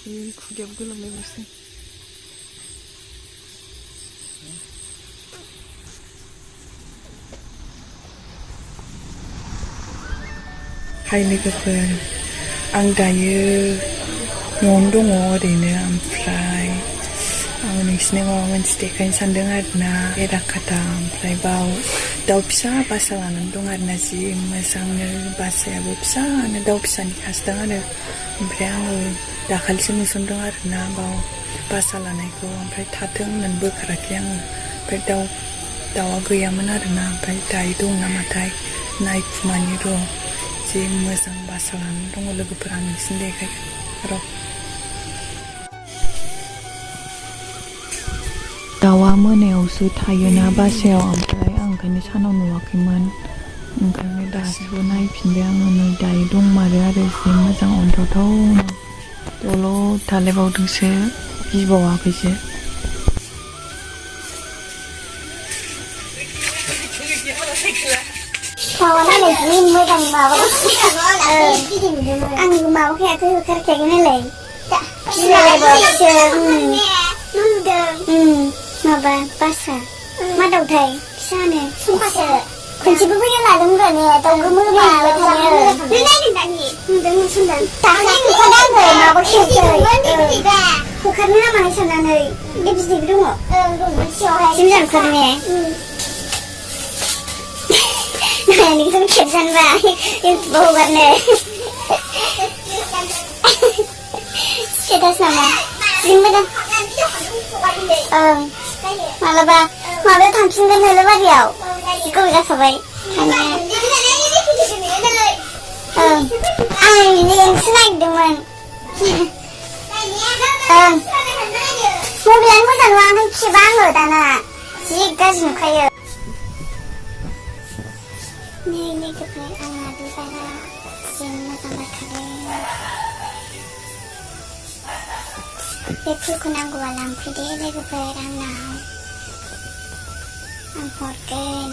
खुदियाबो गोलांलायबायसो हाय लोगोफोर आं दायो न'आवनो दङ ओरैनो ओमफ्राय आं नोंसिनो माबा मोनसे देखायनो सानदों आरोना एराखाथा ओमफ्राय बाव दाउ फिसा बासा लानानै दं आरोना जि मोजांनो बासायाबो फिसानो दाउ फिसानि खासदां आरो ओमफ्राय आङो दाखालिसो नुसनदों आरोना बाव बासा लानायखौ ओमफ्राय थाथों होननानै बोखाराखै आङो ओमफ्राय दाउआ गैयामोन आरोना ओमफ्राय दायो दं नामाथाय नायखुमानि र' जि मोजां बासा लानानै दङ लोगोफोर आं नोंसिनो देखायगोन र' दाउआ मोनायावसो थायोना बासायाव ओमफ्राय आं ओंखायनो सानाव नुवाखैमोन ओंखायनो दासो नायफिनबाय आङो नै दायो दंमारो आरो जि मोजां अनथावथावनो दलद थालायबावदोंसो गिबावाखैसो नालाय जि मोजां माबा आं माबाखायाखै होखारखायाखै नालाय माबा बासा मा दाउथाय फिसानो खनसेबो फैनो लादोंमोन ने दाउ गोमो माबाबाय थायो दाखालि नुखादों आङो माबाखायाखै होखारनो नामाहाय साननानै बे बिदैबो दङ सिमजा होखार ने नोंसोर खेबजानबा इउटुबाव हगारनो स्टेटास नामा जि मोजां मालाबा माबायाव थांफिनगोन नोलोबारियाव गोबाव जाखाबाय आं लेन्ससो नागिरदोंमोन मबाइलानो मोजां नङा ओमफ्राय खेबा आङो दाना जि गाज्रि नुखायो नै लोगोफोर आंना बिबारा जि मोजां बारखादों बे फुलखौ नांगौबा लांफैदो लोगोफोर आंनाव आं हरगोन